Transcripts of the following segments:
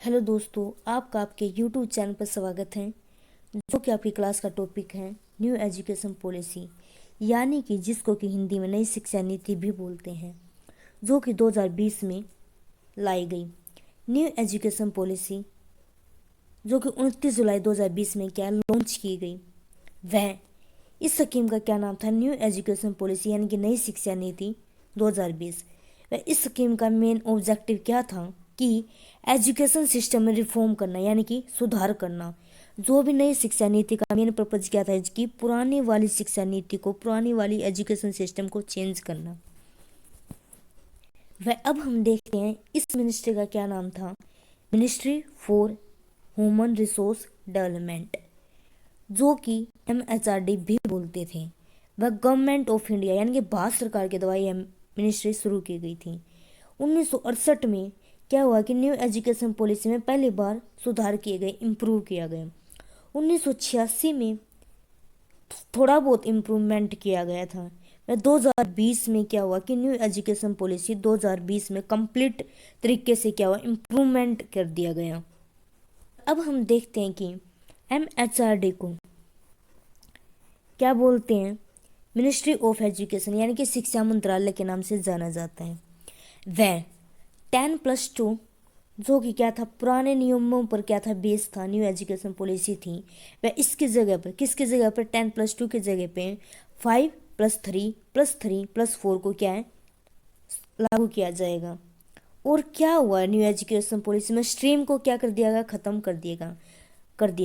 Hello दोस्तों, आपका आपके यूट्यूब चैनल पर स्वागत है। जो कि आपकी क्लास का टॉपिक है न्यू एजुकेशन पॉलिसी, यानी कि जिसको कि हिंदी में नई शिक्षा नीति भी बोलते हैं, जो कि 2020 में लाई गई। न्यू एजुकेशन पॉलिसी जो कि 29 जुलाई 2020 में क्या लॉन्च की गई। वह इस स्कीम का क्या नाम था? न्यू एजुकेशन पॉलिसी, यानी कि नई शिक्षा नीति 2020। वह इस स्कीम का मेन ऑब्जेक्टिव क्या था कि एजुकेशन सिस्टम में रिफॉर्म करना, यानी कि सुधार करना। जो भी नई शिक्षा नीति का मेन पर्पज क्या था कि पुरानी वाली शिक्षा नीति को, पुरानी वाली एजुकेशन सिस्टम को चेंज करना। वह अब हम देखते हैं इस मिनिस्ट्री का क्या नाम था। Ministry for human resource development, जो कि MHRD भी बोलते थे। वह गवर्नमेंट ऑफ इंडिया यानी कि भारत सरकार के द्वारा यह मिनिस्ट्री शुरू की गई थी। 1968 में क्या हुआ कि न्यू एजुकेशन पॉलिसी में पहली बार सुधार किए गए, इम्प्रूव किया गया। 1986 में थोड़ा बहुत इम्प्रूवमेंट किया गया था। वह 2020 में क्या हुआ कि न्यू एजुकेशन पॉलिसी 2020 में कंप्लीट तरीके से क्या हुआ, इम्प्रूवमेंट कर दिया गया। अब हम देखते हैं कि MHRD को क्या बोलते हैं? मिनिस्ट्री ऑफ एजुकेशन, यानी कि शिक्षा मंत्रालय के नाम से जाना जाता है। वह 10+2 जो कि क्या था, पुराने नियमों पर क्या था, बेस था, न्यू एजुकेशन पॉलिसी थी। वह इसकी जगह पर, किसकी जगह पर, 10+2 की जगह पे 5+3+3+4 को क्या है, लागू किया जाएगा। और क्या हुआ न्यू एजुकेशन पॉलिसी में? स्ट्रीम को क्या कर दिया गया, खत्म कर दिया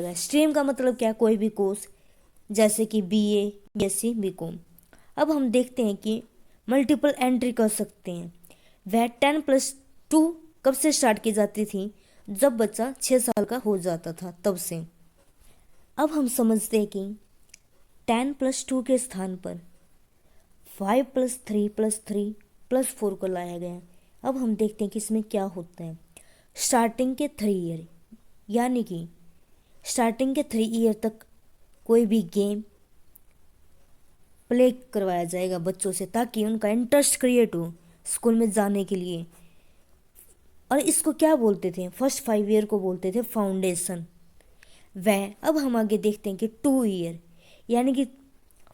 गया। स्ट्रीम का मतलब क्या? कोई भी कोर्स, जैसे कि BA, BSc, BCom। अब हम देखते हैं कि मल्टीपल एंट्री कर सकते हैं। वह 10+2 कब से स्टार्ट की जाती थी? जब बच्चा 6 साल का हो जाता था, तब से। अब हम समझते हैं कि 10+2 के स्थान पर 5+3+3+4 को लाया गया। अब हम देखते हैं कि इसमें क्या होता है। स्टार्टिंग के 3 ईयर, यानी कि स्टार्टिंग के 3 ईयर तक कोई भी गेम प्ले करवाया जाएगा बच्चों से, ताकि उनका इंटरेस्ट क्रिएट हो स्कूल में जाने के लिए। और इसको क्या बोलते थे? फर्स्ट 5 ईयर को बोलते थे फाउंडेशन। वह अब हम आगे देखते हैं कि 2 ईयर, यानी कि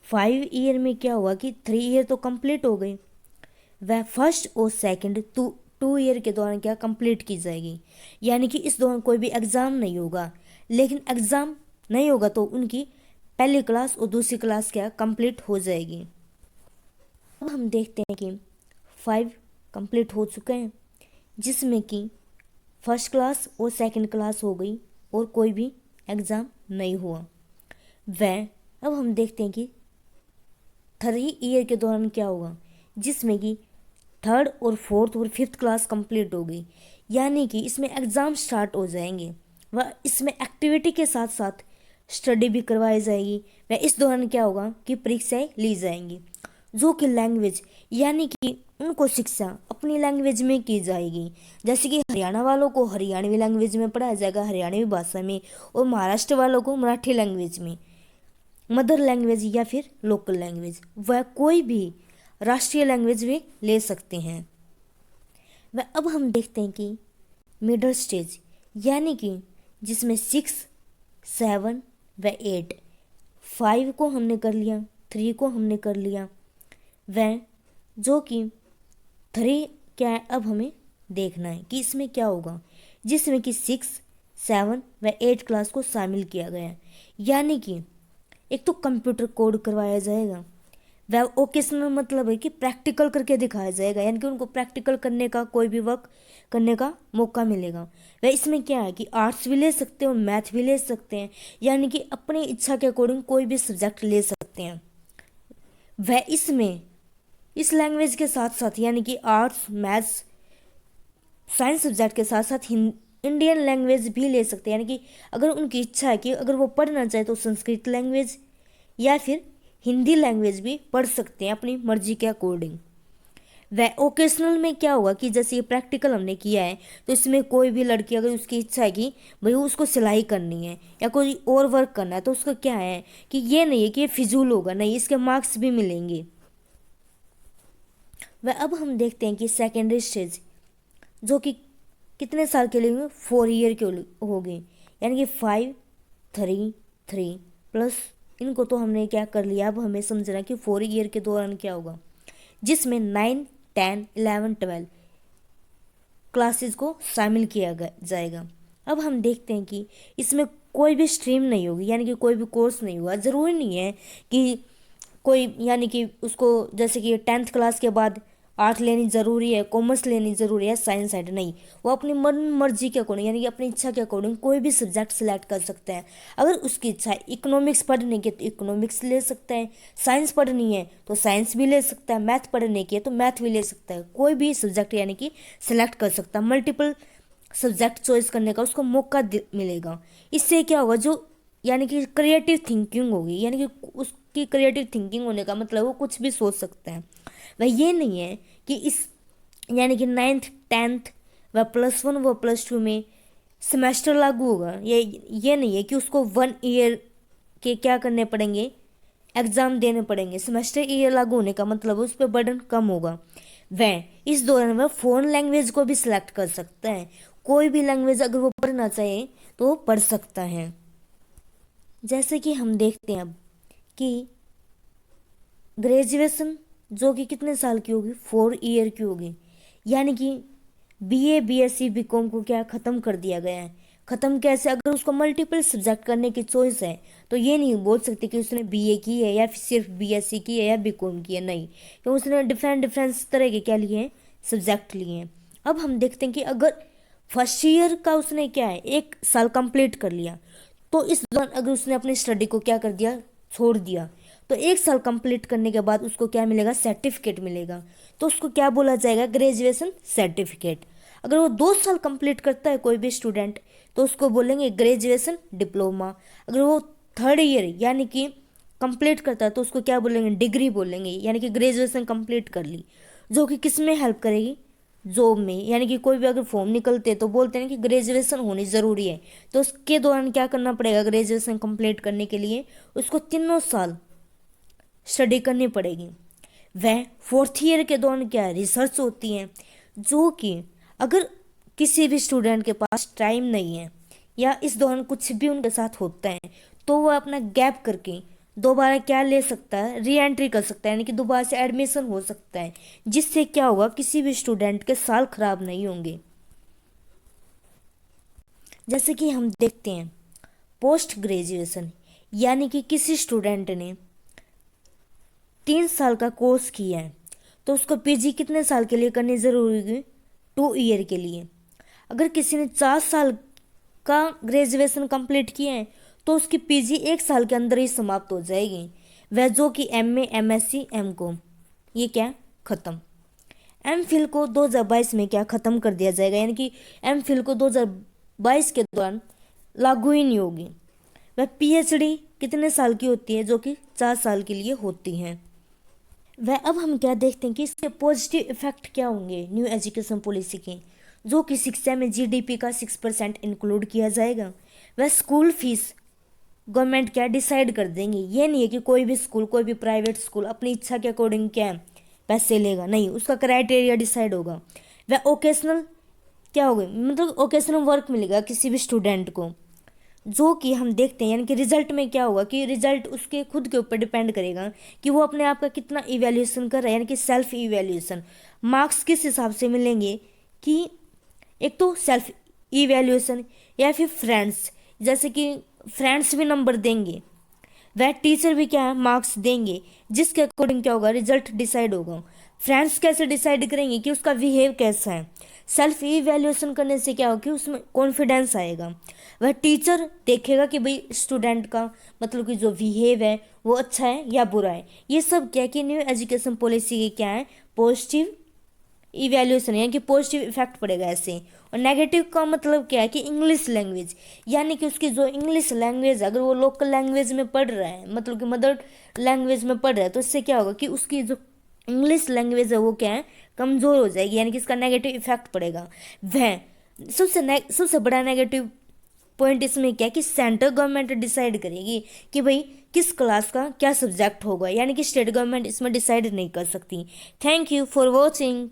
5 ईयर में क्या हुआ कि 3 ईयर तो कंप्लीट हो गए। वह फर्स्ट और सेकंड टू ईयर के दौरान क्या कंप्लीट की जाएगी, यानी कि इस दौरान कोई भी एग्ज़ाम नहीं होगा। लेकिन एग्ज़ाम नहीं होगा तो उनकी पहली क्लास और दूसरी क्लास क्या कंप्लीट हो जाएगी। अब हम देखते हैं कि 5 कंप्लीट हो चुके हैं, जिसमें कि फर्स्ट क्लास और सेकंड क्लास हो गई और कोई भी एग्ज़ाम नहीं हुआ। वह अब हम देखते हैं कि 3 ईयर के दौरान क्या होगा, जिसमें कि थर्ड और फोर्थ और फिफ्थ क्लास कंप्लीट हो गई, यानी कि इसमें एग्ज़ाम स्टार्ट हो जाएंगे। वह इसमें एक्टिविटी के साथ साथ स्टडी भी करवाई जाएगी। वह इस दौरान क्या होगा कि परीक्षाएं ली जाएंगी, जो कि लैंग्वेज, यानी कि उनको शिक्षा अपनी लैंग्वेज में की जाएगी। जैसे कि हरियाणा वालों को हरियाणवी लैंग्वेज में पढ़ाया जाएगा, हरियाणवी भाषा में, और महाराष्ट्र वालों को मराठी लैंग्वेज में, मदर लैंग्वेज या फिर लोकल लैंग्वेज। वह कोई भी राष्ट्रीय लैंग्वेज भी ले सकते हैं। वह अब हम देखते हैं कि मिडल स्टेज, यानी कि जिसमें 6, 7 व 8, 5 को हमने कर लिया, 3 को हमने कर लिया। वह जो कि 3 क्या है, अब हमें देखना है कि इसमें क्या होगा, जिसमें कि 6, 7 व 8 क्लास को शामिल किया गया है। यानी कि एक तो कंप्यूटर कोड करवाया जाएगा। वह ओकेशनल मतलब है कि प्रैक्टिकल करके दिखाया जाएगा, यानी कि उनको प्रैक्टिकल करने का, कोई भी वर्क करने का मौका मिलेगा। वह इसमें क्या है कि आर्ट्स भी ले सकते हैं और मैथ भी ले सकते हैं, यानी कि अपनी इच्छा के अकॉर्डिंग कोई भी सब्जेक्ट ले सकते हैं। वह इसमें इस लैंग्वेज के साथ साथ, यानी कि आर्ट्स, मैथ्स, साइंस सब्जेक्ट के साथ साथ इंडियन लैंग्वेज भी ले सकते हैं, यानी कि अगर उनकी इच्छा है कि अगर वो पढ़ना चाहे तो संस्कृत लैंग्वेज या फिर हिंदी लैंग्वेज भी पढ़ सकते हैं अपनी मर्जी के अकॉर्डिंग। वह ओकेशनल में क्या होगा कि जैसे ये प्रैक्टिकल हमने किया है, तो इसमें कोई भी लड़की अगर उसकी इच्छा है कि भाई उसको सिलाई करनी है या कोई और वर्क करना है, तो उसका क्या है कि ये नहीं है कि ये फिजूल होगा, नहीं, इसके मार्क्स भी मिलेंगे। वह अब हम देखते हैं कि सेकेंडरी स्टेज, जो कि कितने साल के लिए होंगे, 4 ईयर के होंगे, यानी कि 5 3 3 प्लस इनको तो हमने क्या कर लिया। अब हमें समझना कि 4 ईयर के दौरान क्या होगा, जिसमें 9 10 11 12 क्लासेस को शामिल किया जाएगा। अब हम देखते हैं कि इसमें कोई भी स्ट्रीम नहीं होगी, यानी कि कोई भी कोर्स नहीं होगा। ज़रूरी नहीं है कि कोई, यानी कि उसको जैसे कि 10th क्लास के बाद आर्ट लेनी ज़रूरी है, कॉमर्स लेनी ज़रूरी है, साइंस साइड नहीं। वो अपनी मन मर्जी के अकॉर्डिंग, यानी कि अपनी इच्छा के अकॉर्डिंग कोई भी सब्जेक्ट सेलेक्ट कर सकता है। अगर उसकी इच्छा है इकोनॉमिक्स पढ़ने की तो इकोनॉमिक्स ले सकता है, साइंस पढ़नी है तो साइंस भी ले सकता है, मैथ पढ़ने की है तो मैथ भी ले सकता है। कोई भी सब्जेक्ट यानी कि सेलेक्ट कर सकता है। मल्टीपल सब्जेक्ट चॉइस करने का उसको मौका मिलेगा। इससे क्या होगा, जो यानी कि क्रिएटिव थिंकिंग होगी, यानी कि उसकी क्रिएटिव थिंकिंग होने का मतलब वो कुछ भी सोच सकता है। वह ये नहीं है कि इस यानी कि 9th 10th व +1 व +2 में सेमेस्टर लागू होगा। ये नहीं है कि उसको 1 ईयर के क्या करने पड़ेंगे, एग्ज़ाम देने पड़ेंगे। सेमेस्टर ईयर लागू होने का मतलब उस पर बर्डन कम होगा। वह इस दौरान वह फॉरेन लैंग्वेज को भी सिलेक्ट कर सकता है। कोई भी लैंग्वेज अगर वो पढ़ना चाहे तो वो पढ़ सकता है। जैसे कि हम देखते हैं अब कि ग्रेजुएशन जो कि कितने साल की होगी, 4 ईयर की होगी, यानी कि BA BSc BCom को क्या ख़त्म कर दिया गया है। ख़त्म कैसे, अगर उसको मल्टीपल सब्जेक्ट करने की चॉइस है तो ये नहीं बोल सकते कि उसने BA की है या फिर सिर्फ BSc की है या BCom की है, नहीं, क्योंकि उसने डिफरेंट तरह के क्या लिए हैं, सब्जेक्ट लिए हैं। अब हम देखते हैं कि अगर फर्स्ट ईयर का उसने क्या है 1 साल कंप्लीट कर लिया, तो इस दौरान अगर उसने अपनी स्टडी को क्या कर दिया, छोड़ दिया, तो 1 साल कंप्लीट करने के बाद उसको क्या मिलेगा, सर्टिफिकेट मिलेगा। तो उसको क्या बोला जाएगा, ग्रेजुएशन सर्टिफिकेट। अगर वो 2 साल कंप्लीट करता है कोई भी स्टूडेंट तो उसको बोलेंगे ग्रेजुएशन डिप्लोमा। अगर वो 3rd ईयर यानी कि कंप्लीट करता है तो उसको क्या बोलेंगे, डिग्री बोलेंगे, यानी कि ग्रेजुएशन कंप्लीट कर ली, जो कि किस में हेल्प करेगी, जॉब में। यानी कि कोई भी अगर फॉर्म निकलते तो बोलते हैं कि ग्रेजुएशन होनी ज़रूरी है, तो उसके दौरान क्या करना पड़ेगा, ग्रेजुएशन कंप्लीट करने के लिए उसको 3 साल स्टडी करनी पड़ेगी। वह 4th ईयर के दौरान क्या है, रिसर्च होती है, जो कि अगर किसी भी स्टूडेंट के पास टाइम नहीं है या इस दौरान कुछ भी उनके साथ होता है तो वह अपना गैप करके दोबारा क्या ले सकता है, री एंट्री कर सकता है, यानी कि दोबारा से एडमिशन हो सकता है, जिससे क्या होगा, किसी भी स्टूडेंट के साल खराब नहीं होंगे। जैसे कि हम देखते हैं पोस्ट ग्रेजुएशन, यानी कि किसी स्टूडेंट ने 3 साल का कोर्स किया है तो उसको PG कितने साल के लिए करनी ज़रूरी है, 2 ईयर के लिए। अगर किसी ने 4 साल का ग्रेजुएशन कंप्लीट किया है तो उसकी PG 1 साल के अंदर ही समाप्त हो जाएगी। वह जो कि MA MSc MCom ये क्या ख़त्म। MPhil को 2022 में क्या ख़त्म कर दिया जाएगा, यानी कि MPhil को 2022 के दौरान लागू ही नहीं होगी। वह PhD कितने साल की होती है, जो कि 4 साल के लिए होती हैं। वह अब हम क्या देखते हैं कि इसके पॉजिटिव इफेक्ट क्या होंगे न्यू एजुकेशन पॉलिसी के, जो कि शिक्षा में GDP का 6% इंक्लूड किया जाएगा। वह स्कूल फीस गवर्नमेंट क्या डिसाइड कर देंगे। ये नहीं है कि कोई भी स्कूल, कोई भी प्राइवेट स्कूल अपनी इच्छा के अकॉर्डिंग क्या पैसे लेगा, नहीं, उसका क्राइटेरिया डिसाइड होगा। वह ओकेशनल क्या होगा, मतलब ओकेशनल वर्क मिलेगा किसी भी स्टूडेंट को, जो कि हम देखते हैं, यानी कि रिजल्ट में क्या होगा कि रिजल्ट उसके खुद के ऊपर डिपेंड करेगा कि वो अपने आप का कितना इवैल्यूएशन कर रहा है, यानी कि सेल्फ इवैल्यूएशन। मार्क्स किस हिसाब से मिलेंगे कि एक तो सेल्फ इवैल्यूएशन या फिर फ्रेंड्स, जैसे कि फ्रेंड्स भी नंबर देंगे, वह टीचर भी क्या है मार्क्स देंगे, जिसके अकॉर्डिंग क्या होगा, रिजल्ट डिसाइड होगा। फ्रेंड्स कैसे डिसाइड करेंगे कि उसका बिहेव कैसा है। सेल्फ इवैल्यूएशन करने से क्या होगा कि उसमें कॉन्फिडेंस आएगा। वह टीचर देखेगा कि भाई स्टूडेंट का मतलब कि जो बिहेव है वो अच्छा है या बुरा है। ये सब क्या कि न्यू एजुकेशन पॉलिसी की क्या है, पॉजिटिव इवैल्यूएशन, यानी कि पॉजिटिव इफेक्ट पड़ेगा ऐसे। और नेगेटिव का मतलब क्या है कि इंग्लिश लैंग्वेज, यानी कि उसकी जो इंग्लिश लैंग्वेज अगर वो लोकल लैंग्वेज में पढ़ रहा है, मतलब कि मदर लैंग्वेज में पढ़ रहा है, तो इससे क्या होगा कि उसकी जो इंग्लिश लैंग्वेज है वो क्या है, कमज़ोर हो जाएगी, यानी कि इसका नेगेटिव इफेक्ट पड़ेगा। वह सबसे बड़ा नेगेटिव पॉइंट इसमें क्या है कि सेंट्रल गवर्नमेंट डिसाइड करेगी कि भाई किस क्लास का क्या सब्जेक्ट होगा, यानी कि स्टेट गवर्नमेंट इसमें डिसाइड नहीं कर सकती। Thank you for watching.